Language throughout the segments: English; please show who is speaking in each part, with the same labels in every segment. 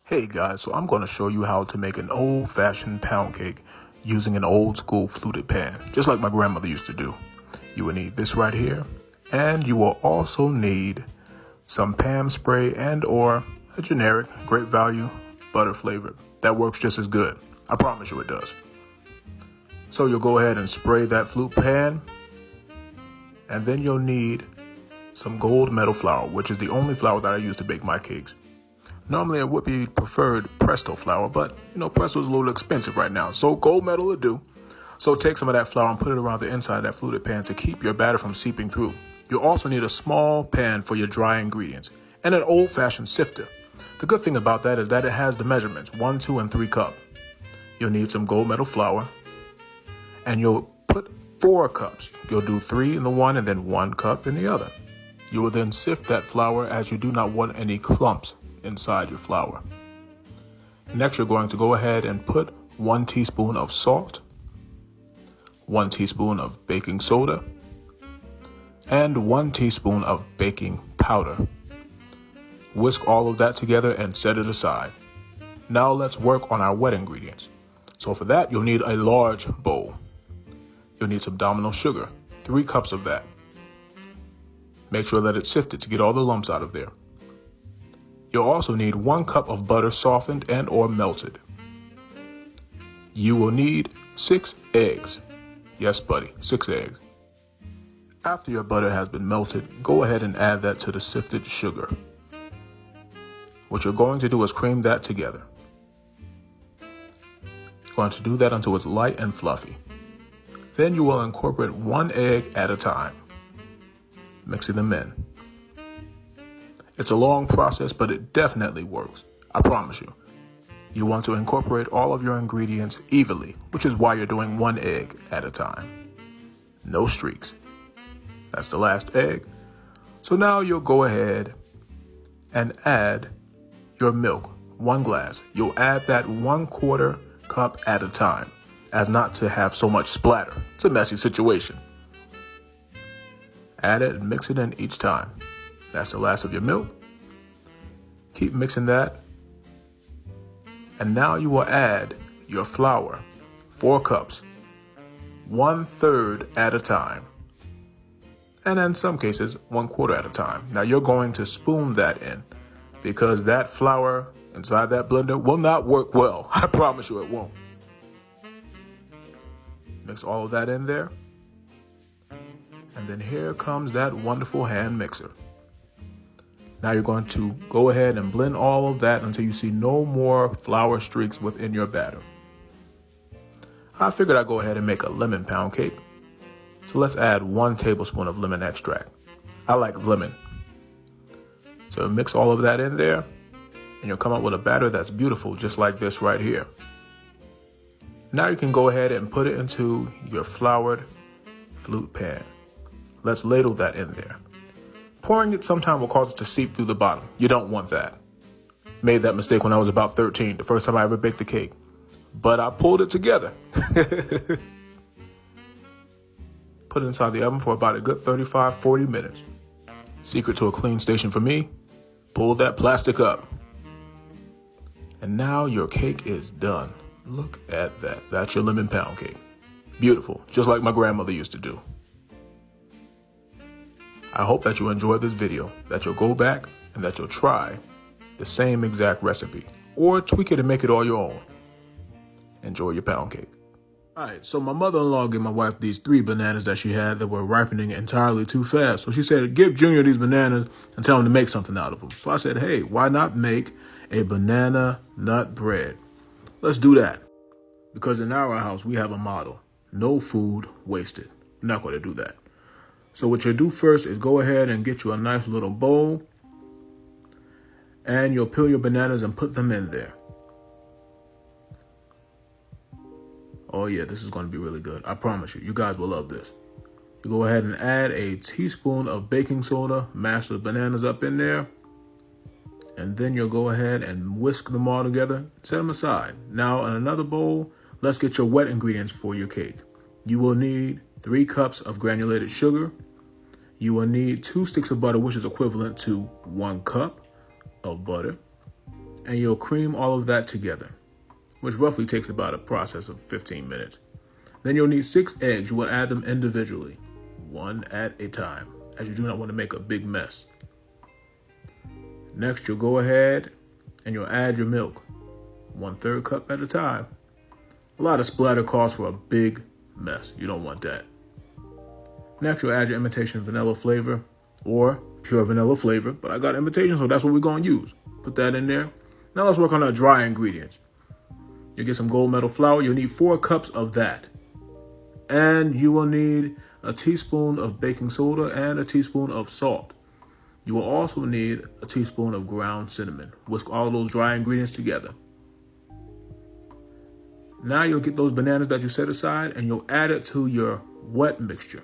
Speaker 1: Hey guys, so I'm going to show you how to make an old-fashioned pound cake using an old-school fluted pan, just like my grandmother used to do. You will need this right here, and you will also need some Pam spray and or a generic, great value, butter flavor. That works just as good. I promise you it does. So you'll go ahead and spray that flute pan, and then you'll need some gold medal flour, which is the only flour that I use to bake my cakes. Normally, it would be preferred Presto flour, but, Presto is a little expensive right now, so gold medal will do. So take some of that flour and put it around the inside of that fluted pan to keep your batter from seeping through. You'll also need a small pan for your dry ingredients and an old-fashioned sifter. The good thing about that is that it has the measurements, 1, 2, and 3 cup. You'll need some gold medal flour, and you'll put 4 cups. You'll do 3 in the one and then 1 cup in the other. You will then sift that flour as you do not want any clumps inside your flour. Next, you're going to go ahead and put 1 teaspoon of salt, 1 teaspoon of baking soda, and 1 teaspoon of baking powder. Whisk all of that together and set it aside. Now let's work on our wet ingredients. So for that, you'll need a large bowl. You'll need some Domino sugar, 3 cups of that. Make sure that it's sifted to get all the lumps out of there. You'll also need 1 cup of butter softened and or melted. You will need 6 eggs. Yes, buddy, 6 eggs. After your butter has been melted, go ahead and add that to the sifted sugar. What you're going to do is cream that together. You're going to do that until it's light and fluffy. Then you will incorporate 1 egg at a time, mixing them in. It's a long process, but it definitely works. I promise you. You want to incorporate all of your ingredients evenly, which is why you're doing 1 egg at a time. No streaks. That's the last egg. So now you'll go ahead and add your milk, 1 glass. You'll add that 1/4 cup at a time, as not to have so much splatter. It's a messy situation. Add it and mix it in each time. That's the last of your milk. Keep mixing that. And now you will add your flour, 4 cups, 1/3 at a time. And in some cases, 1/4 at a time. Now you're going to spoon that in because that flour inside that blender will not work well. I promise you it won't. Mix all of that in there. And then here comes that wonderful hand mixer. Now you're going to go ahead and blend all of that until you see no more flour streaks within your batter. I figured I'd go ahead and make a lemon pound cake. So let's add 1 tablespoon of lemon extract. I like lemon. So mix all of that in there and you'll come up with a batter that's beautiful, just like this right here. Now you can go ahead and put it into your floured flute pan. Let's ladle that in there. Pouring it sometime will cause it to seep through the bottom. You don't want that. Made that mistake when I was about 13, the first time I ever baked a cake. But I pulled it together. Put it inside the oven for about a good 35-40 minutes. Secret to a clean station for me, pull that plastic up. And now your cake is done. Look at that. That's your lemon pound cake. Beautiful, just like my grandmother used to do. I hope that you enjoyed this video, that you'll go back and that you'll try the same exact recipe or tweak it and make it all your own. Enjoy your pound cake. All right, so my mother-in-law gave my wife these 3 bananas that she had that were ripening entirely too fast. So she said, give Junior these bananas and tell him to make something out of them. So I said, hey, why not make a banana nut bread? Let's do that. Because in our house, we have a motto, no food wasted. We're not going to do that. So what you'll do first is go ahead and get you a nice little bowl. And you'll peel your bananas and put them in there. Oh yeah, this is going to be really good. I promise you, you guys will love this. You go ahead and add a teaspoon of baking soda, mash the bananas up in there. And then you'll go ahead and whisk them all together, set them aside. Now in another bowl, let's get your wet ingredients for your cake. You will need 3 cups of granulated sugar. You will need 2 sticks of butter, which is equivalent to 1 cup of butter. and you'll cream all of that together, which roughly takes about a process of 15 minutes. Then you'll need 6 eggs. You will add them individually, one at a time, as you do not want to make a big mess. Next, you'll go ahead and you'll add your milk, 1/3 cup at a time. A lot of splatter calls for a big mess. You don't want that. Next, you'll add your imitation vanilla flavor or pure vanilla flavor, but I got imitation, so that's what we're going to use. Put that in there. Now let's work on our dry ingredients. You'll get some gold medal flour. You'll need 4 cups of that. And you will need a teaspoon of baking soda and a teaspoon of salt. You will also need a teaspoon of ground cinnamon. Whisk all those dry ingredients together. Now you'll get those bananas that you set aside and you'll add it to your wet mixture.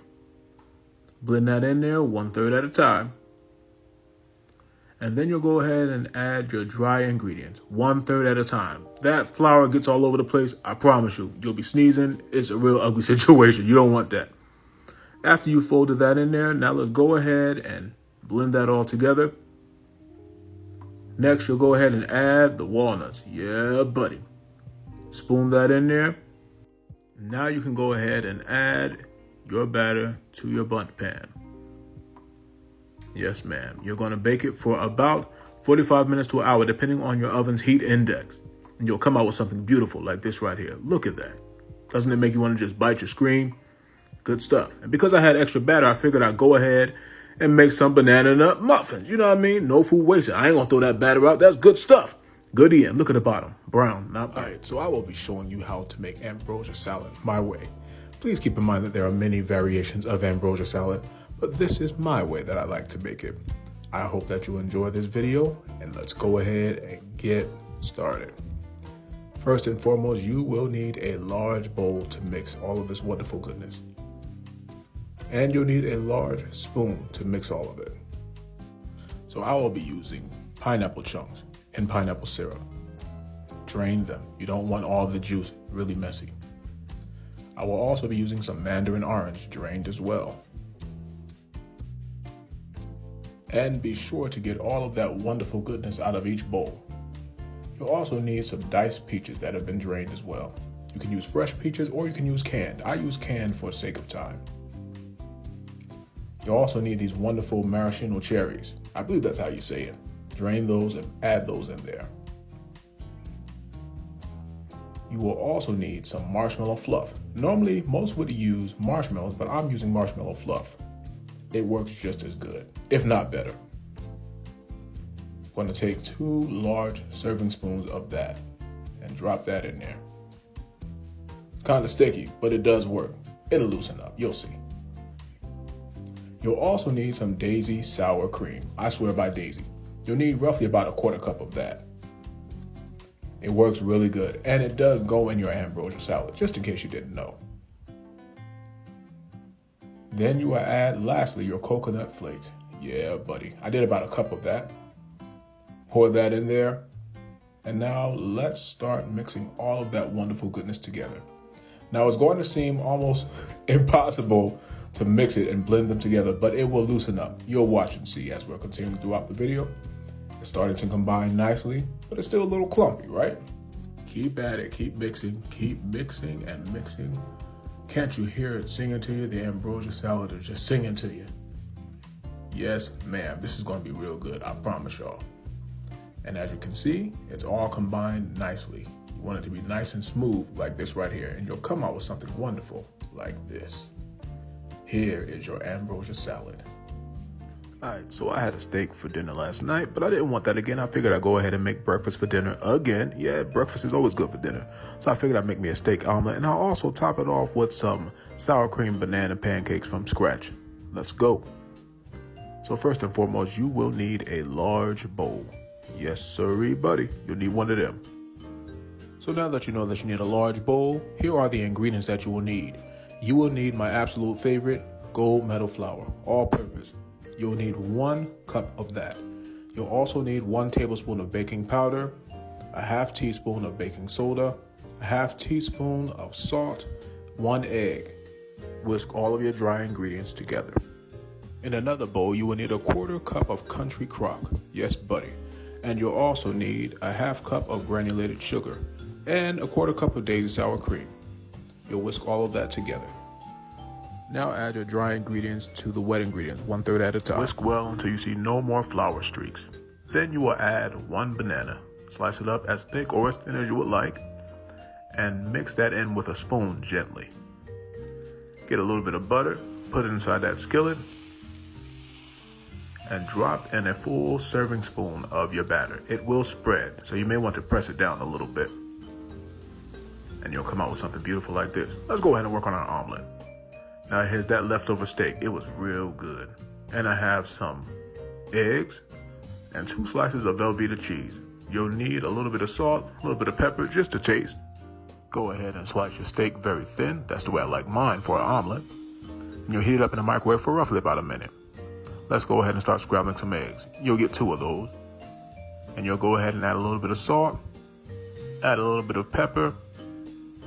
Speaker 1: Blend that in there 1/3 at a time. And then you'll go ahead and add your dry ingredients 1/3 at a time. That flour gets all over the place. I promise you, you'll be sneezing. It's a real ugly situation. You don't want that. After you folded that in there, now let's go ahead and blend that all together. Next, you'll go ahead and add the walnuts. Yeah, buddy. Spoon that in there. Now you can go ahead and add your batter to your bundt pan. Yes, ma'am. You're going to bake it for about 45 minutes to an hour, depending on your oven's heat index. And you'll come out with something beautiful like this right here. Look at that. Doesn't it make you want to just bite your screen? Good stuff. And because I had extra batter, I figured I'd go ahead and make some banana nut muffins. You know what I mean? No food wasted. I ain't going to throw that batter out. That's good stuff. Good eating. Look at the bottom. Brown, not brown. All right, so I will be showing you how to make ambrosia salad my way. Please keep in mind that there are many variations of ambrosia salad, but this is my way that I like to make it. I hope that you enjoy this video, and let's go ahead and get started. First and foremost, you will need a large bowl to mix all of this wonderful goodness. And you'll need a large spoon to mix all of it. So I will be using pineapple chunks and pineapple syrup. Drain them. You don't want all of the juice really messy. I will also be using some mandarin orange, drained as well. And be sure to get all of that wonderful goodness out of each bowl. You'll also need some diced peaches that have been drained as well. You can use fresh peaches or you can use canned. I use canned for the sake of time. You'll also need these wonderful maraschino cherries. I believe that's how you say it. Drain those and add those in there. You will also need some marshmallow fluff. Normally, most would use marshmallows, but I'm using marshmallow fluff. It works just as good, if not better. I'm going to take 2 large serving spoons of that and drop that in there. It's kind of sticky, but it does work. It'll loosen up, you'll see. You'll also need some Daisy sour cream. I swear by Daisy. You'll need roughly about 1/4 cup of that. It works really good, and it does go in your ambrosia salad, just in case you didn't know. Then you will add, lastly, your coconut flakes. Yeah, buddy. I did about 1 cup of that. Pour that in there. And now let's start mixing all of that wonderful goodness together. Now it's going to seem almost impossible to mix it and blend them together, but it will loosen up. You'll watch and see as we're continuing throughout the video. It's starting to combine nicely, but it's still a little clumpy, right? Keep at it, keep mixing and mixing. Can't you hear it singing to you? The ambrosia salad is just singing to you. Yes, ma'am, this is gonna be real good, I promise y'all. And as you can see, it's all combined nicely. You want it to be nice and smooth like this right here, and you'll come out with something wonderful like this. Here is your ambrosia salad. All right, so I had a steak for dinner last night, but I didn't want that again. I figured I'd go ahead and make breakfast for dinner again. Yeah, breakfast is always good for dinner. So I figured I'd make me a steak omelet, and I'll also top it off with some sour cream banana pancakes from scratch. Let's go. So first and foremost, you will need a large bowl. Yes, sirree, buddy. You'll need one of them. So now that you know that you need a large bowl, here are the ingredients that you will need. You will need my absolute favorite, gold medal flour, all purpose. You'll need 1 cup of that. You'll also need 1 tablespoon of baking powder, a 1/2 teaspoon of baking soda, a 1/2 teaspoon of salt, 1 egg. Whisk all of your dry ingredients together. In another bowl, you will need a 1/4 cup of country crock. Yes, buddy. And you'll also need a half cup of granulated sugar and a quarter cup of Daisy sour cream. You'll whisk all of that together. Now add your dry ingredients to the wet ingredients, 1/3 at a time. Whisk well until you see no more flour streaks. Then you will add 1 banana. Slice it up as thick or as thin as you would like, and mix that in with a spoon gently. Get a little bit of butter, put it inside that skillet, and drop in a full serving spoon of your batter. It will spread, so you may want to press it down a little bit. And you'll come out with something beautiful like this. Let's go ahead and work on our omelet. Now here's that leftover steak. It was real good. And I have some eggs and 2 slices of Velveeta cheese. You'll need a little bit of salt, a little bit of pepper, just to taste. Go ahead and slice your steak very thin. That's the way I like mine for an omelet. And you'll heat it up in the microwave for roughly about a minute. Let's go ahead and start scrambling some eggs. You'll get 2 of those. And you'll go ahead and add a little bit of salt, add a little bit of pepper.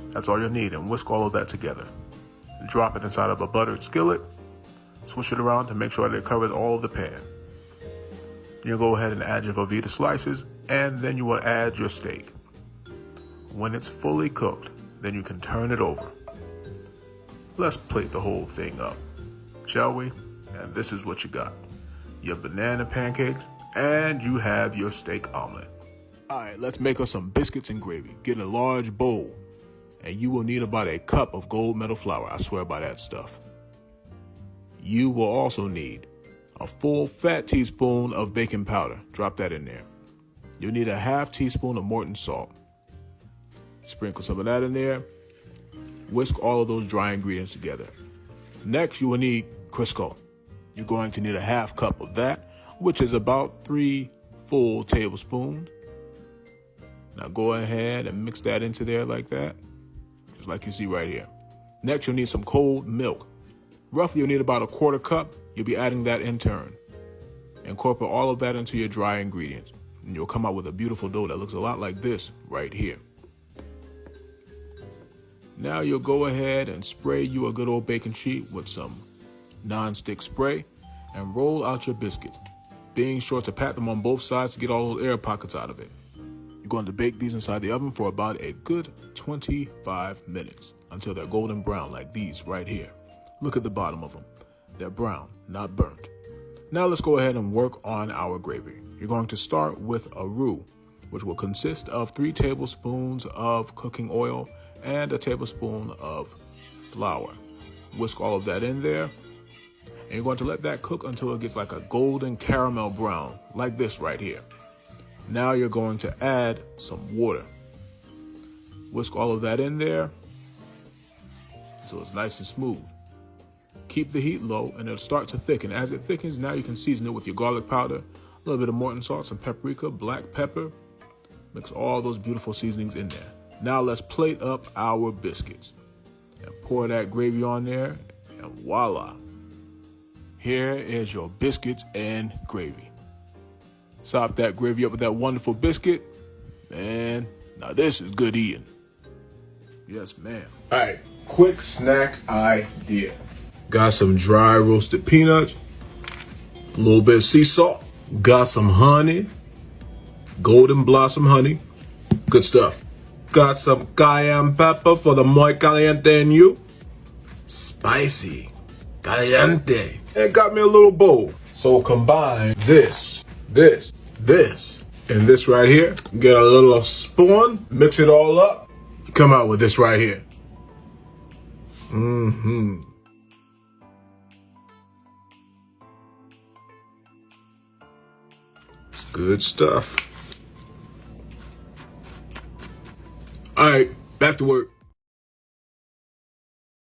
Speaker 1: That's all you'll need, and whisk all of that together. Drop it inside of a buttered skillet. Swish it around to make sure that it covers all of the pan. You'll go ahead and add your Velveeta slices, and then you will add your steak. When it's fully cooked, then you can turn it over. Let's plate the whole thing up, shall we? And this is what you got. Your banana pancakes, and you have your steak omelet. All right, let's make us some biscuits and gravy. Get a large bowl, and you will need about a cup of gold medal flour. I swear by that stuff. You will also need a full fat teaspoon of baking powder. Drop that in there. You'll need a half teaspoon of Morton salt. Sprinkle some of that in there. Whisk all of those dry ingredients together. Next, you will need Crisco. You're going to need a half cup of that, which is about 3 full tablespoons. Now go ahead and mix that into there like that, just like you see right here. Next, you'll need some cold milk. Roughly, you'll need about a quarter cup. You'll be adding that in turn. Incorporate all of that into your dry ingredients, and you'll come out with a beautiful dough that looks a lot like this right here. Now you'll go ahead and spray you a good old baking sheet with some non-stick spray and roll out your biscuits, being sure to pat them on both sides to get all those air pockets out of it. You're going to bake these inside the oven for about a good 25 minutes until they're golden brown like these right here. Look at the bottom of them. They're brown, not burnt. Now let's go ahead and work on our gravy. You're going to start with a roux, which will consist of 3 tablespoons of cooking oil and a tablespoon of flour. Whisk all of that in there, and you're going to let that cook until it gets like a golden caramel brown, like this right here. Now you're going to add some water. Whisk all of that in there so it's nice and smooth. Keep the heat low and it'll start to thicken. As it thickens, now you can season it with your garlic powder, a little bit of Morton salt, some paprika, black pepper. Mix all those beautiful seasonings in there. Now let's plate up our biscuits and pour that gravy on there, and voila. Here is your biscuits and gravy. Sop that gravy up with that wonderful biscuit. Man, now this is good eating. Yes, ma'am. All right, quick snack idea. Got some dry roasted peanuts, a little bit of sea salt, got some honey, golden blossom honey, good stuff. Got some cayenne pepper for the muy caliente in you. Spicy, caliente. And got me a little bowl. So combine this, and this right here. Get a little spoon, mix it all up. Come out with this right here. It's good stuff. All right, back to work.